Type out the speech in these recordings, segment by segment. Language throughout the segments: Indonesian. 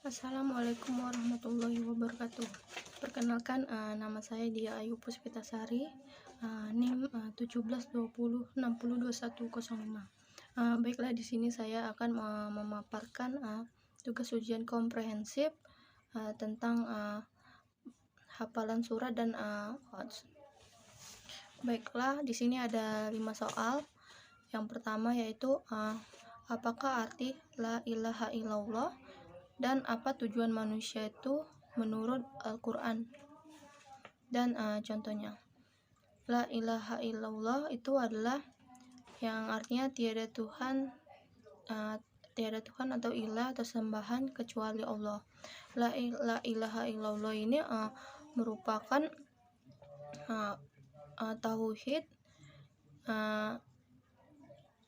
Assalamualaikum warahmatullahi wabarakatuh. Perkenalkan, nama saya Dia Ayu Puspitasari, NIM 1720602105. Baiklah, di sini saya akan memaparkan tugas ujian komprehensif tentang hafalan surat dan Baiklah, di sini ada 5 soal. Yang pertama yaitu apakah arti la ilaha illallah dan apa tujuan manusia itu menurut Al-Quran. Dan contohnya, la ilaha illallah itu adalah yang artinya tiada Tuhan atau ilah atau sembahan kecuali Allah. La ilaha illallah ini merupakan tauhid.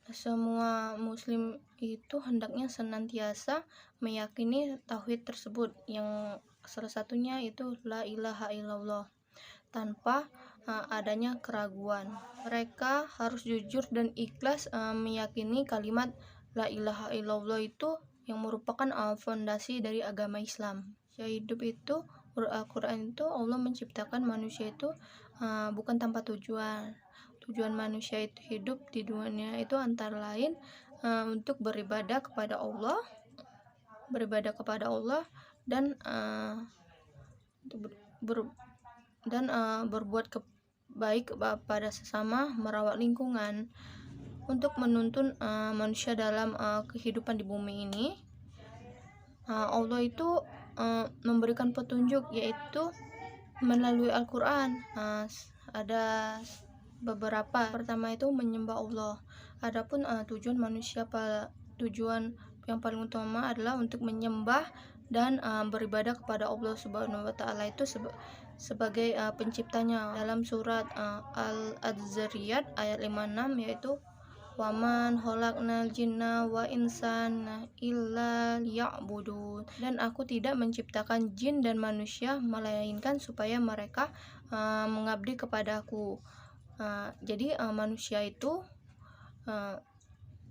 Semua muslim itu hendaknya senantiasa meyakini tauhid tersebut, yang salah satunya itu la ilaha illallah, tanpa adanya keraguan. Mereka harus jujur dan ikhlas meyakini kalimat la ilaha illallah itu yang merupakan fondasi dari agama Islam. Hidup itu, menurut Al-Quran itu, Allah menciptakan manusia itu bukan tanpa tujuan. Tujuan manusia itu hidup di dunia itu antara lain untuk beribadah kepada Allah dan berbuat baik pada sesama, merawat lingkungan, untuk menuntun manusia dalam kehidupan di bumi ini. Allah itu memberikan petunjuk, yaitu melalui Al-Quran. Ada beberapa. Pertama itu menyembah Allah. Adapun tujuan yang paling utama adalah untuk menyembah dan beribadah kepada Allah Subhanahu wa taala itu sebagai penciptanya. Dalam surat Al-Zariyat ayat 56 yaitu waman khalaqnal jinna wa insana illa liya'budun, dan aku tidak menciptakan jin dan manusia melainkan supaya mereka mengabdi kepadaku. Jadi manusia itu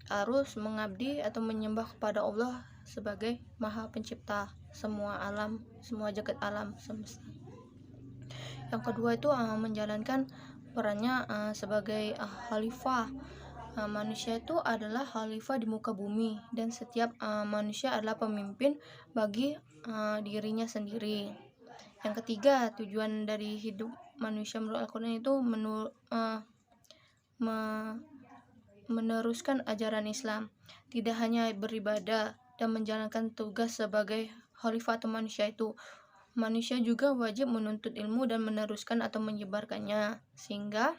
harus mengabdi atau menyembah kepada Allah sebagai Maha Pencipta semua alam, semua jagat alam semesta. Yang kedua itu menjalankan perannya sebagai khalifah. Manusia itu adalah khalifah di muka bumi, dan setiap manusia adalah pemimpin bagi dirinya sendiri. Yang ketiga, tujuan dari hidup manusia menurut Al-Quran itu meneruskan ajaran Islam, tidak hanya beribadah dan menjalankan tugas sebagai khalifah atau manusia itu. Manusia juga wajib menuntut ilmu dan meneruskan atau menyebarkannya, sehingga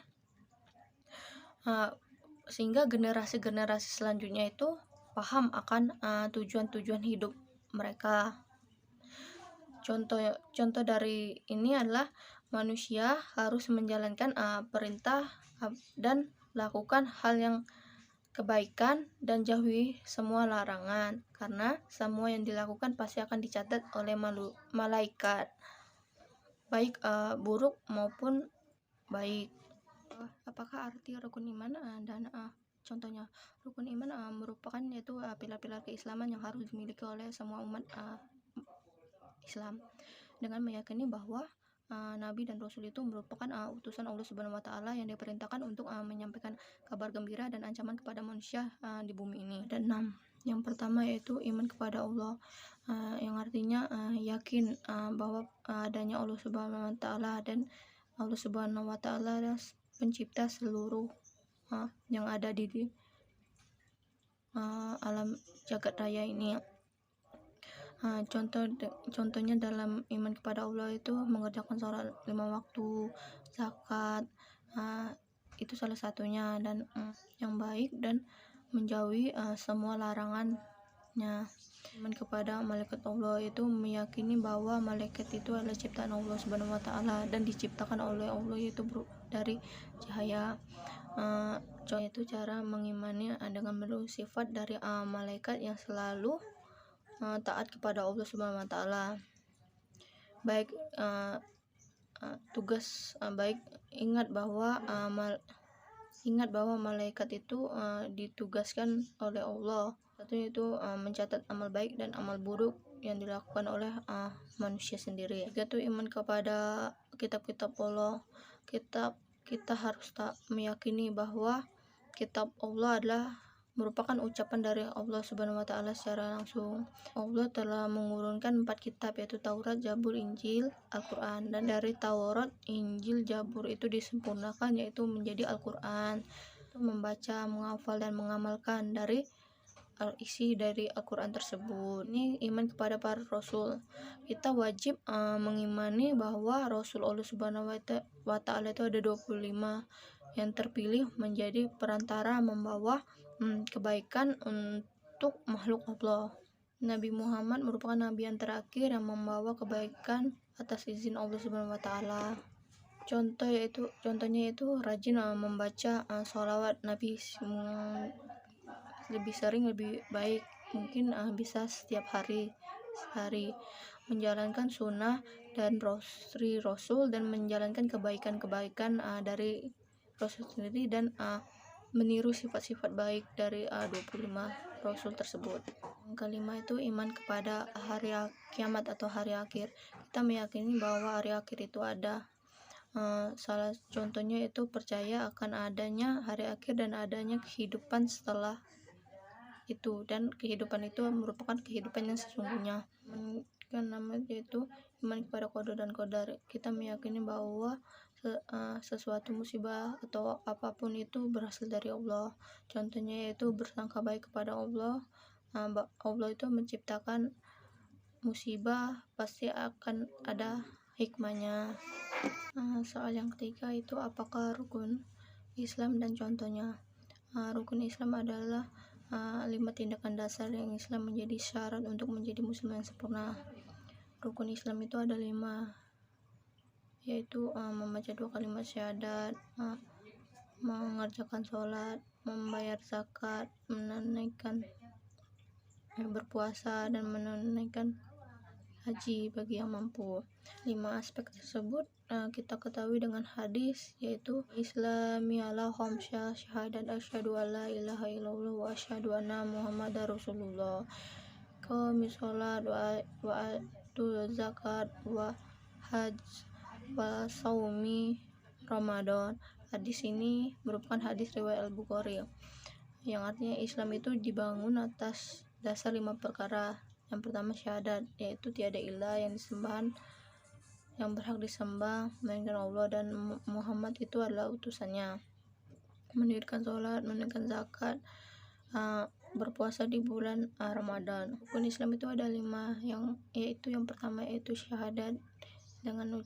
generasi-generasi selanjutnya itu paham akan tujuan-tujuan hidup mereka. Contoh dari ini adalah manusia harus menjalankan perintah dan lakukan hal yang kebaikan dan jauhi semua larangan, karena semua yang dilakukan pasti akan dicatat oleh malaikat, baik buruk maupun baik. Apakah arti rukun iman dan contohnya, rukun iman merupakan yaitu pilar-pilar keislaman yang harus dimiliki oleh semua umat Islam, dengan meyakini bahwa Nabi dan Rasul itu merupakan utusan Allah Subhanahu wa taala yang diperintahkan untuk menyampaikan kabar gembira dan ancaman kepada manusia di bumi ini. Dan 6. Yang pertama yaitu iman kepada Allah, yang artinya yakin bahwa adanya Allah Subhanahu wa taala, dan Allah Subhanahu wa taala adalah pencipta seluruh yang ada di alam jagat raya ini. Contohnya dalam iman kepada Allah itu mengerjakan sholat 5 waktu, zakat, itu salah satunya, dan yang baik dan menjauhi semua larangannya. Iman kepada malaikat Allah itu meyakini bahwa malaikat itu adalah ciptaan Allah Subhanahu wa taala dan diciptakan oleh Allah, yaitu dari cahaya. Itu cara mengimani dengan menurut sifat dari malaikat yang selalu taat kepada Allah Subhanahu wa taala. Baik tugas baik ingat bahwa malaikat itu ditugaskan oleh Allah. Satu itu mencatat amal baik dan amal buruk yang dilakukan oleh manusia sendiri. Juga tuh iman kepada kitab-kitab Allah. Kita harus tak meyakini bahwa kitab Allah adalah merupakan ucapan dari Allah Subhanahu wa taala secara langsung. Allah telah mengurunkan 4 kitab, yaitu Taurat, Zabur, Injil, Al-Qur'an, dan dari Taurat, Injil, Zabur itu disempurnakan yaitu menjadi Al-Qur'an. Membaca, menghafal dan mengamalkan dari isi dari Al-Quran tersebut. Ini iman kepada para rasul. Kita wajib mengimani bahwa Rasul Allah Subhanahu wa taala itu ada 25 yang terpilih menjadi perantara membawa kebaikan untuk makhluk Allah. Nabi Muhammad merupakan nabi yang terakhir yang membawa kebaikan atas izin Allah Subhanahu wa taala. Contohnya itu rajin membaca sholawat Nabi, lebih sering lebih baik, mungkin bisa setiap hari sehari, menjalankan sunnah dan Rasul dan menjalankan kebaikan dari Rasul sendiri dan meniru sifat-sifat baik dari 25 Rasul tersebut. Yang kelima itu iman kepada hari kiamat atau hari akhir. Kita meyakini bahwa hari akhir itu ada. Salah contohnya itu percaya akan adanya hari akhir dan adanya kehidupan setelah itu, dan kehidupan itu merupakan kehidupan yang sesungguhnya. Yaitu iman kepada qada dan qadar. Kita meyakini bahwa sesuatu musibah atau apapun itu berasal dari Allah. Contohnya yaitu bersangka baik kepada Allah. Allah itu menciptakan musibah, pasti akan ada hikmahnya. Soal yang ketiga itu apakah rukun Islam dan contohnya. Rukun Islam adalah 5 tindakan dasar yang Islam menjadi syarat untuk menjadi muslim yang sempurna. Rukun Islam itu ada 5, yaitu membaca 2 kalimat syahadat, mengerjakan sholat, membayar zakat, menunaikan berpuasa, dan menunaikan haji bagi yang mampu. 5 aspek tersebut kita ketahui dengan hadis, yaitu Islami ala khamsyah syahadat asyhadu alla ilaha illallah wa asyhadu anna muhammadar rasulullah, qamis sholat wa atu zakat wa hajj wa saumi ramadan. Hadis ini merupakan hadis riwayat Al-Bukhari, yang artinya Islam itu dibangun atas dasar 5 perkara. Yang pertama syahadat, yaitu tiada ilah yang berhak disembah melainkan Allah dan Muhammad itu adalah utusannya. Mendirikan sholat, menunaikan zakat, berpuasa di bulan Ramadan. Rukun Islam itu ada 5, yaitu yang pertama yaitu syahadat dengan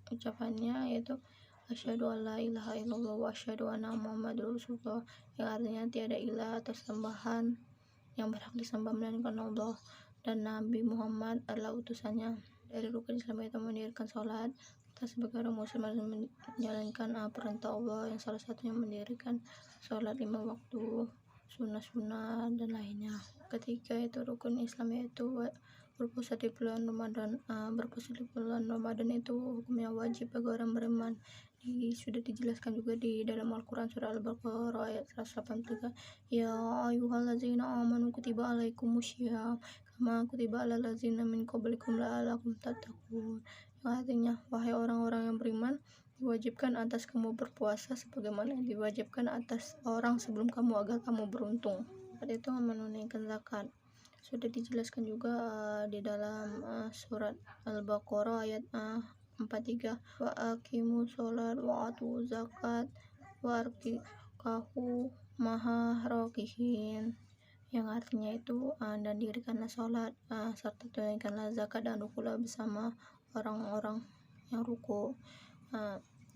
ucapannya yaitu asyhadu alla ilaha illallah wa asyhadu anna muhammadar rasulullah, yang artinya tiada ilah atau sembahan yang berhak disembah melainkan Allah dan Nabi Muhammad adalah utusannya. Dari rukun Islam itu mendirikan sholat. Kita sebagai orang muslim harus menjalankan perintah Allah, yang salah satunya mendirikan sholat 5 waktu, sunnah-sunnah dan lainnya. Ketiga itu rukun Islam yaitu berpuasa di bulan Ramadan. Berpuasa di bulan Ramadan itu hukumnya wajib bagi orang beriman. Sudah dijelaskan juga di dalam Al-Quran surah Al-Baqarah ayat 183. Ya ayyuhallazina amanu kutiba alaikumusyyam kama kutiba alal ladzina min qablikum la'allakum tattaqun. Yang artinya, wahai orang-orang yang beriman, diwajibkan atas kamu berpuasa sebagaimana yang diwajibkan atas orang sebelum kamu agar kamu beruntung. Itu menunaikan zakat. Sudah dijelaskan juga di dalam surat Al-Baqarah ayat 43. Wa aqimu sholat wa atu zakat wa arkiqahu maha rokihin, yang artinya itu dan dirikanlah sholat serta tunaikanlah zakat dan rukulah bersama orang-orang yang ruku.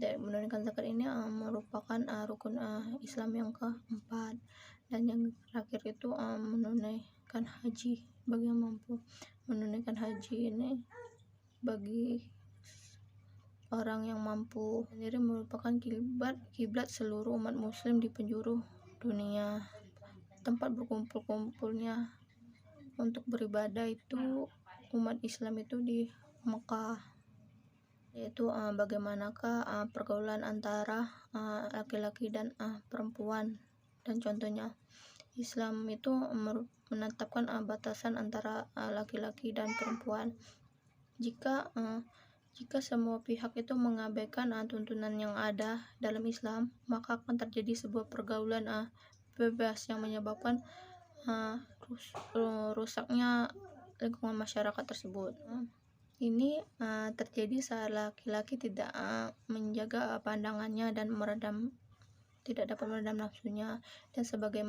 Dan menunaikan zakat ini merupakan rukun Islam yang keempat. Dan yang terakhir itu menunaikan haji bagi yang mampu. Menunaikan haji ini bagi orang yang mampu sendiri merupakan kiblat seluruh umat muslim di penjuru dunia. Tempat berkumpul-kumpulnya untuk beribadah itu umat Islam itu di Mekah. Yaitu bagaimanakah pergaulan antara laki-laki dan perempuan. Dan contohnya Islam itu menetapkan batasan antara laki-laki dan perempuan. Jika semua pihak itu mengabaikan tuntunan yang ada dalam Islam, maka akan terjadi sebuah pergaulan bebas yang menyebabkan rusaknya lingkungan masyarakat tersebut. Ini terjadi saat laki-laki tidak menjaga pandangannya dan tidak dapat meredam nafsunya, dan sebagai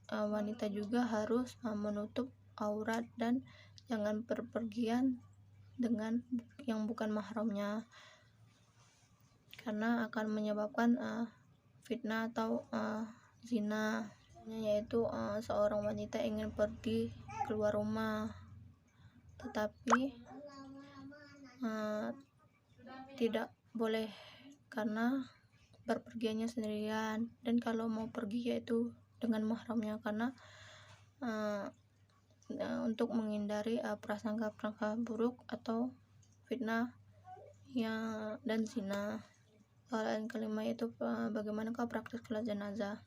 wanita juga harus menutup aurat dan jangan berpergian dengan yang bukan mahramnya, karena akan menyebabkan fitnah atau zina, yaitu seorang wanita ingin pergi keluar rumah tetapi tidak boleh karena berpergiannya sendirian, dan kalau mau pergi yaitu dengan mahramnya, karena untuk menghindari prasangka buruk atau fitnah dan zina. Soal yang kelima yaitu bagaimanakah praktik sholat jenazah.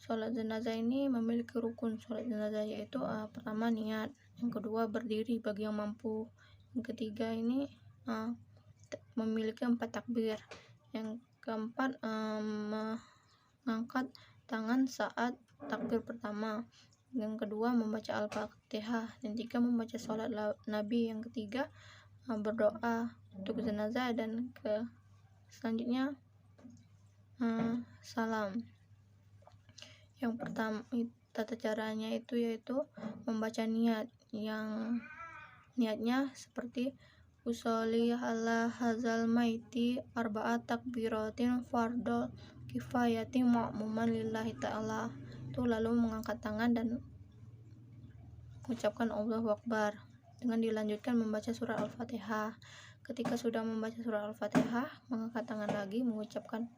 Sholat jenazah ini memiliki rukun sholat jenazah, yaitu pertama niat, yang kedua berdiri bagi yang mampu, yang ketiga ini memiliki 4 takbir, yang keempat mengangkat tangan saat takbir pertama, yang kedua membaca Al-Fatihah, yang ketiga membaca sholat Nabi, yang ketiga berdoa untuk jenazah, dan selanjutnya salam. Yang pertama tata caranya yaitu membaca niat, yang niatnya seperti usolli ala hazal maiti arba'at takbiratin fardol kifayati ma'muman lillahi ta'ala. Itu lalu mengangkat tangan dan mengucapkan Allahu Akbar, dengan dilanjutkan membaca surah Al-Fatihah. Ketika sudah membaca surah Al-Fatihah, mengangkat tangan lagi, mengucapkan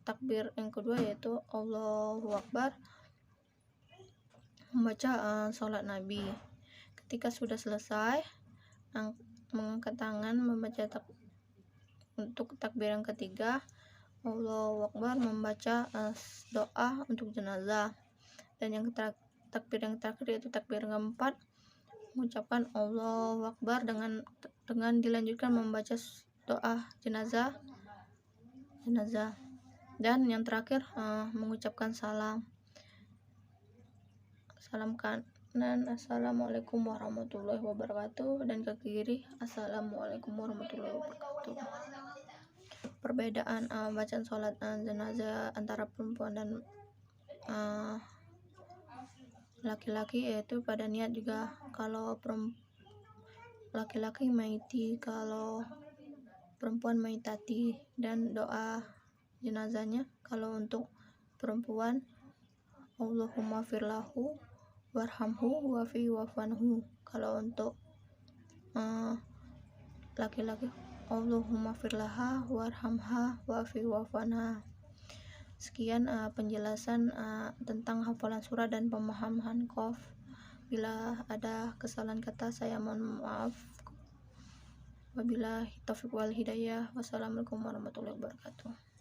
takbir yang kedua yaitu Allahu Akbar, membaca sholat Nabi. Ketika sudah selesai, mengangkat tangan, membaca untuk takbir yang ketiga Allahu Akbar, membaca doa untuk jenazah, dan yang takbir yang terakhir yaitu takbir yang keempat, mengucapkan Allahu Akbar dengan dilanjutkan membaca doa jenazah, dan yang terakhir mengucapkan salam kanan Assalamualaikum warahmatullahi wabarakatuh, dan ke kiri Assalamualaikum warahmatullahi wabarakatuh. Perbedaan bacaan sholat jenazah antara perempuan dan laki-laki yaitu pada niat juga. Kalau laki-laki maiti, kalau perempuan maitati, dan doa jenazahnya kalau untuk perempuan Allahumma firlahu warhamhu wafi wafanhu, kalau untuk laki-laki Allahumma firlaha warhamha wafi wafanha. Sekian penjelasan tentang hafalan surah dan pemahaman qaf. Bila ada kesalahan kata saya mohon maaf. Wabillahi taufiq wal hidayah. Wassalamualaikum warahmatullahi wabarakatuh.